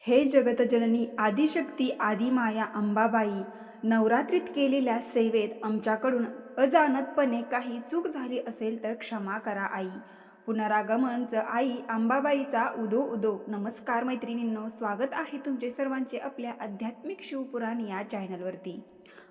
हे जगतजननी आदिशक्ती आदिमाया अंबाबाई, नवरात्रीत केलेल्या सेवेत आमच्याकडून अजानतपणे काही चूक झाली असेल तर क्षमा करा आई. पुनरागमनचं आई अंबाबाईचा उदो उदो. नमस्कार मैत्रिणींनो, स्वागत आहे तुमचे सर्वांचे आपल्या आध्यात्मिक शिवपुराण या चॅनलवरती.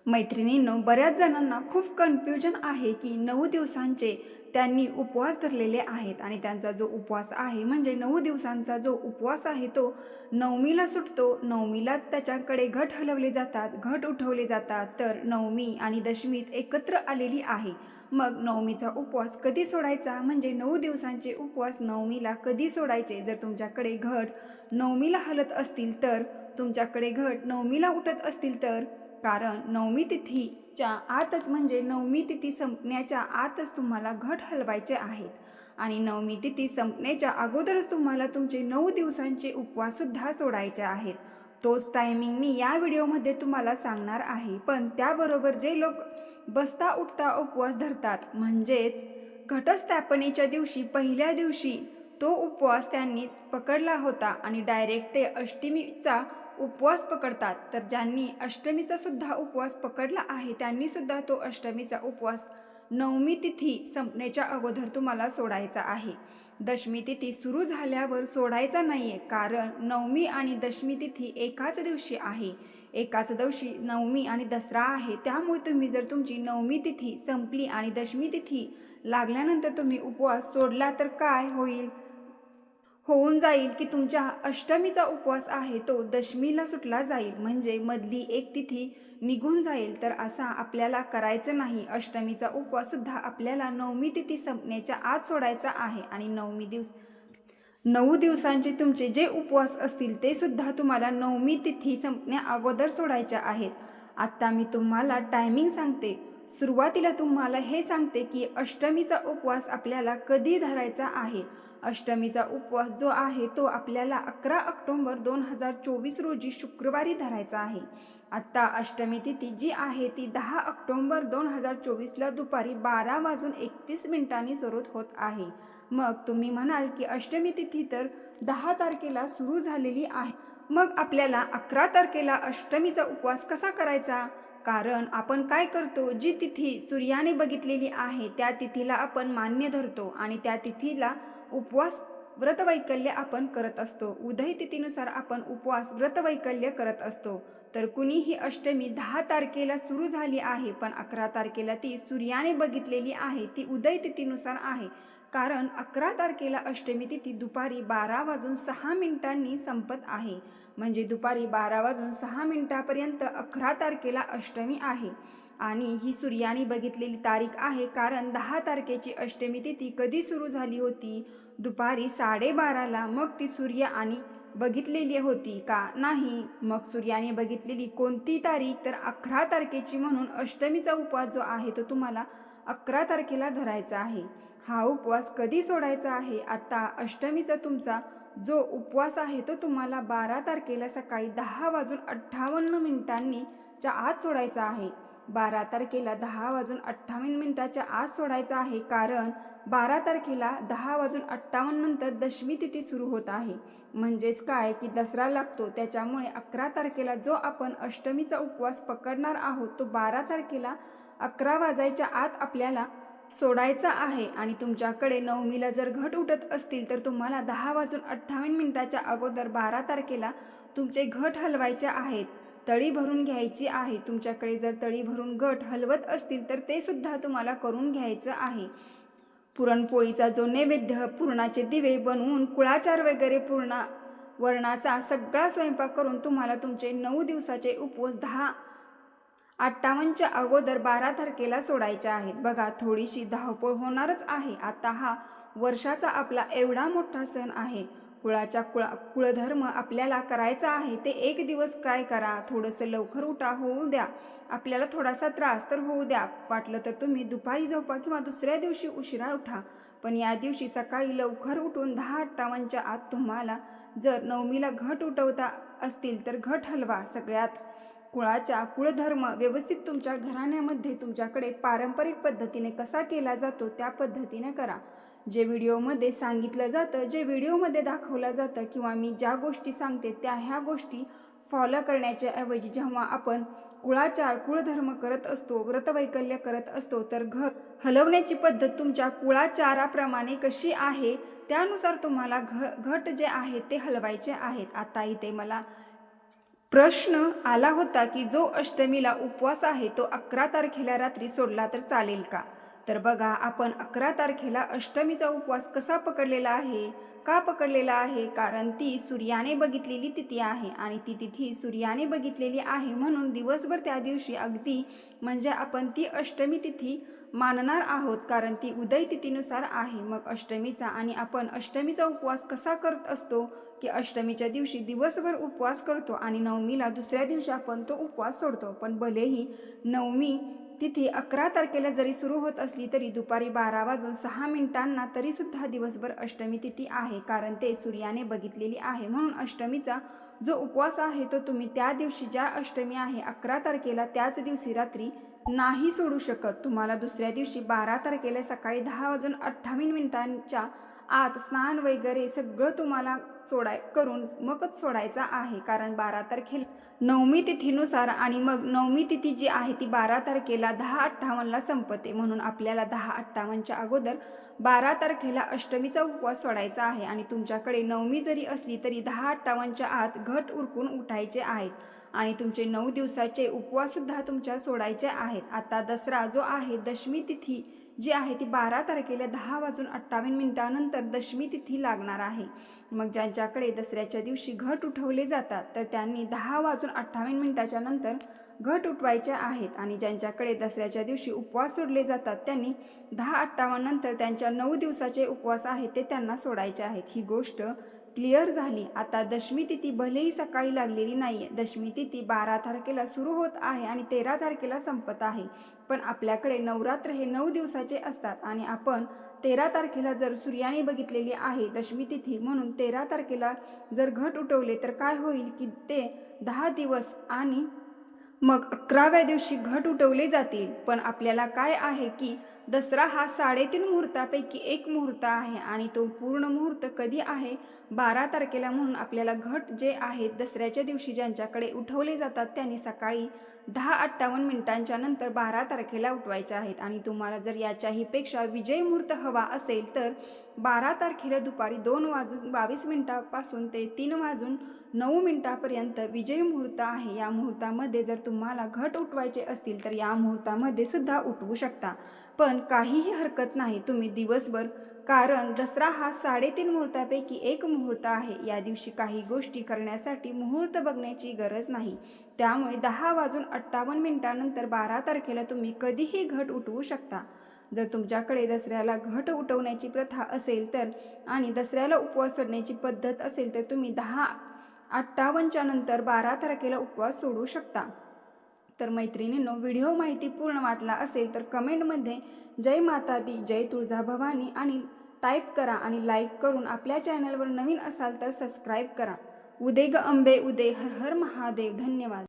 मैत्रिणींनो, बऱ्याच जणांना खूप कन्फ्युजन आहे की 9 दिवसांचे त्यांनी उपवास धरलेले आहेत आणि त्यांचा जो उपवास आहे म्हणजे 9 दिवसांचा जो उपवास आहे तो नवमीला सुटतो. नवमीलाच त्याच्याकडे घट हलवले जातात, घट उठवले जातात. तर नवमी आणि दशमीत एकत्र आलेली आहे. मग नवमीचा उपवास कधी सोडायचा म्हणजे 9 दिवसांचे उपवास नवमीला कधी सोडायचे? जर तुमच्याकडे घट नवमीला हलत असतील तर, तुमच्याकडे घट नवमीला उठत असतील तर, कारण नवमी तिथीच्या आतच म्हणजे नवमी तिथी संपण्याच्या आतच तुम्हाला घट हलवायचे आहेत आणि नवमी तिथी संपण्याच्या अगोदरच तुम्हाला तुमचे 9 दिवसांचे उपवाससुद्धा सोडायचे आहेत. तोच टायमिंग मी या व्हिडिओमध्ये तुम्हाला सांगणार आहे. पण त्याबरोबर जे लोक बसता उठता उपवास धरतात म्हणजेच घटस्थापनेच्या दिवशी पहिल्या दिवशी तो उपवास त्यांनी पकडला होता आणि डायरेक्ट ते अष्टमीचा उपवास पकडतात. तर ज्यांनी अष्टमीचा सुद्धा उपवास पकडला आहे त्यांनी सुद्धा तो अष्टमीचा उपवास नवमी तिथी संपण्याच्या अगोदर तुम्हाला सोडायचा आहे. दशमी तिथी सुरू झाल्यावर सोडायचा नाहीये, कारण नवमी आणि दशमी तिथी एकाच दिवशी आहे. एकाच दिवशी नवमी आणि दसरा आहे. त्यामुळे तुम्ही जर तुमची नवमी तिथी संपली आणि दशमी तिथी लागल्यानंतर तुम्ही उपवास सोडला तर काय होऊन जाईल की तुमच्या अष्टमीचा उपवास आहे तो दशमीला सुटला जाईल, म्हणजे मधली एक तिथी निघून जाईल. तर असा आपल्याला करायचं नाही. अष्टमीचा उपवास सुद्धा आपल्याला नवमी तिथी संपण्याच्या आत सोडायचा आहे आणि 9 दिवसांचे तुमचे जे उपवास असतील ते सुद्धा तुम्हाला नवमी तिथी संपण्या अगोदर सोडायचे आहेत. आत्ता मी तुम्हाला टायमिंग सांगते. सुरुवातीला तुम्हाला हे सांगते की अष्टमीचा उपवास आपल्याला कधी धरायचा आहे. अष्टमीचा उपवास जो आहे तो आपल्याला 11 ऑक्टोबर 2024 रोजी शुक्रवारी धरायचा आहे. आत्ता अष्टमी तिथी जी आहे ती 10 ऑक्टोबर 2024ला दुपारी 12:31 सुरू होत आहे. मग तुम्ही म्हणाल की अष्टमी तिथी तर 10 तारखेला सुरू झालेली आहे, मग आपल्याला 11 तारखेला अष्टमीचा उपवास कसा करायचा? कारण आपण काय करतो, जी तिथी सूर्याने बघितलेली आहे त्या तिथीला आपण मान्य धरतो आणि त्या तिथीला उपवास व्रतवैकल्य आपण करत असतो. उदय तिथीनुसार आपण उपवास व्रतवैकल्य करत असतो. तर कुणीही अष्टमी 10 तारखेला सुरू झाली आहे पण 11 तारखेला ती सूर्याने बघितलेली आहे, ती उदय तिथीनुसार आहे. कारण 11 तारखेला अष्टमी तिथी दुपारी 12:06 संपत आहे, म्हणजे दुपारी 12:06 11 तारखेला अष्टमी आहे आणि ही सूर्याने बघितलेली तारीख आहे. कारण 10 तारखेची अष्टमी तिथी कधी सुरू झाली होती? दुपारी 12:30ला. मग ती सूर्याने बघितलेली होती का? नाही. मग सूर्याने बघितलेली कोणती तारीख? तर 11 तारखेची. म्हणून अष्टमीचा उपवास जो आहे तो तुम्हाला 11 तारखेला धरायचा आहे. हा उपवास कधी सोडायचा आहे? आता अष्टमीचा तुमचा जो उपवास आहे तो तुम्हाला 12 तारखेला सकाळी 10:58 च्या आत सोडायचा आहे. 12 तारखेला 10:58 आत सोडायचा आहे. कारण 12 तारखेला 10:58 नंतर दशमी तिथी सुरू होत आहे. म्हणजेच काय की दसरा लागतो. त्याच्यामुळे 11 तारखेला जो आपण अष्टमीचा उपवास पकडणार आहोत तो 12 तारखेला 11 वाजायच्या आत आपल्याला सोडायचा आहे. आणि तुमच्याकडे नवमीला जर घट उठत असतील तर तुम्हाला 10:58 अगोदर 12 तारखेला तुमचे घट हलवायचे आहेत, तळी भरून घ्यायची आहे. तुमच्याकडे जर तळी भरून घट हलवत असतील तर ते सुद्धा तुम्हाला करून घ्यायचं आहे. पुरणपोळीचा जो नैवेद्य, पुरणाचे दिवे बनवून, कुळाचार वगैरे, पूर्ण वरणाचा सगळा स्वयंपाक करून तुम्हाला तुमचे 9 दिवसाचे उपवास 10:58 अगोदर 12 तारखेला सोडायचे आहेत. बघा, थोडीशी धावपळ होणारच आहे. आता हा वर्षाचा आपला एवढा मोठा सण आहे. कुळधर्म आपल्याला करायचा आहे. ते एक दिवस काय करा, थोडंसं लवकर उठा, होऊ द्या आपल्याला थोडासा त्रास तर होऊ द्या. वाटलं तर तुम्ही दुपारी झोपा किंवा दुसऱ्या दिवशी उशिरा उठा, पण या दिवशी सकाळी लवकर उठून 10:58 आत तुम्हाला जर नवमीला घट उठवता असतील तर घट हलवा. सगळ्यात कुळधर्म व्यवस्थित तुमच्या घराण्यामध्ये तुमच्याकडे पारंपरिक पद्धतीने कसा केला जातो त्या पद्धतीने करा. जे व्हिडिओमध्ये सांगितलं जातं, जे व्हिडिओमध्ये दाखवलं जातं किंवा मी ज्या गोष्टी सांगते ह्या गोष्टी फॉलो करण्याच्या ऐवजी जेव्हा आपण कुळाचार कुळधर्म करत असतो, व्रतवैकल्य करत असतो, तर घर हलवण्याची पद्धत तुमच्या कुळाचाराप्रमाणे कशी आहे त्यानुसार तुम्हाला घट जे आहे ते हलवायचे आहेत. आता इथे मला प्रश्न आला होता की जो अष्टमीला उपवास आहे तो 11 तारखेला रात्री सोडला तर चालेल का? तर बघा, आपण 11 तारखेला अष्टमीचा उपवास कसा पकडलेला आहे, का पकडलेला आहे? कारण ती सूर्याने बघितलेली तिथी आहे आणि ती तिथी सूर्याने बघितलेली आहे म्हणून दिवसभर त्या दिवशी अगदी म्हणजे आपण ती अष्टमी तिथी मानणार आहोत, कारण ती उदय तिथीनुसार आहे. मग अष्टमीचा आणि आपण अष्टमीचा उपवास कसा करत असतो की अष्टमीच्या दिवशी दिवसभर उपवास करतो आणि नवमीला दुसऱ्या दिवशी आपण तो उपवास सोडतो. पण भलेही नवमी तिथी 11 तारखेला जरी सुरू होत असली तरी दुपारी 12:06 तरीसुद्धा दिवसभर अष्टमी तिथी आहे, कारण ते सूर्याने बघितलेली आहे. म्हणून अष्टमीचा जो उपवास आहे तो तुम्ही त्या दिवशी, ज्या अष्टमी आहे 11 तारखेला, त्याच दिवशी रात्री नाही सोडू शकत. तुम्हाला दुसऱ्या दिवशी 12 तारखेला सकाळी 10:28 आत स्नान वगैरे सगळं तुम्हाला करून मगच सोडायचा आहे, कारण 12 तारखेला नवमी तिथीनुसार आणि मग नवमी तिथी जी आहे ती 12 तारखेला 10:58 संपते. म्हणून आपल्याला 10:58 अगोदर 12 तारखेला अष्टमीचा उपवास सोडायचा आहे आणि तुमच्याकडे नवमी जरी असली तरी 10:58 आत घट उरकून उठायचे आहेत आणि तुमचे 9 दिवसाचे उपवाससुद्धा तुमच्या सोडायचे आहेत. आता दसरा जो आहे, दशमी तिथी जी आहे ती 12 तारखेला 10:28 दशमी तिथी लागणार आहे. मग ज्यांच्याकडे दसऱ्याच्या दिवशी घट उठवले जातात तर त्यांनी 10:28 नंतर घट उठवायचे आहेत आणि ज्यांच्याकडे दसऱ्याच्या दिवशी उपवास सोडले जातात त्यांनी 10:58 नंतर त्यांच्या 9 दिवसाचे उपवास आहेत ते त्यांना सोडायचे आहेत. ही गोष्ट क्लिअर झाली. आता दशमी तिथी भलेही सकाळी लागलेली नाही आहे, दशमी तिथी 12 तारखेला सुरू होत आहे आणि 13 तारखेला संपत आहे, पण आपल्याकडे नवरात्र हे 9 दिवसाचे असतात आणि आपण 13 तारखेला जर सूर्याने बघितलेली आहे दशमी तिथी, म्हणून 13 तारखेला जर घट उठवले तर काय होईल की ते 10 दिवस आणि मग 11व्या दिवशी घट उठवले जातील. पण आपल्याला काय आहे की दसरा हा 3.5 मुहूर्तापैकी एक मुहूर्त आहे आणि तो पूर्ण मुहूर्त कधी आहे, 12 तारखेला. म्हणून आपल्याला घट जे आहेत दसऱ्याच्या दिवशी ज्यांच्याकडे उठवले जातात त्यांनी सकाळी 10:58 नंतर 12 तारखेला उठवायचे आहेत. आणि तुम्हाला जर याच्याही पेक्षा विजय मुहूर्त हवा असेल तर 12 तारखेला दुपारी 2:22 पासून ते 3:09 विजय मुहूर्त आहे. या मुहूर्तामध्ये जर तुम्हाला घट उठवायचे असतील तर या मुहूर्तामध्ये सुद्धा उठवू शकता, पण काहीही हरकत नाही तुम्ही दिवसभर, कारण दसरा हा 3.5 मुहूर्तापैकी एक मुहूर्त आहे. या दिवशी काही गोष्टी करण्यासाठी मुहूर्त बघण्याची गरज नाही. त्यामुळे 10:58 नंतर 12 तारखेला तुम्ही कधीही घट उठवू शकता. जर तुमच्याकडे दसऱ्याला घट उठवण्याची प्रथा असेल तर आणि दसऱ्याला उपवास सोडण्याची पद्धत असेल तर तुम्ही 10:58 नंतर 12 तारखेला उपवास सोडू शकता. तर मैत्रिणींनो, व्हिडिओ माहितीपूर्ण वाटला असेल तर कमेंटमध्ये जय माता दी, जय तुळजाभवानी आणि टाईप करा आणि लाईक करून आपल्या चॅनलवर नवीन असाल तर सबस्क्राईब करा. उदे ग अंबे उदे, हर हर महादेव. धन्यवाद.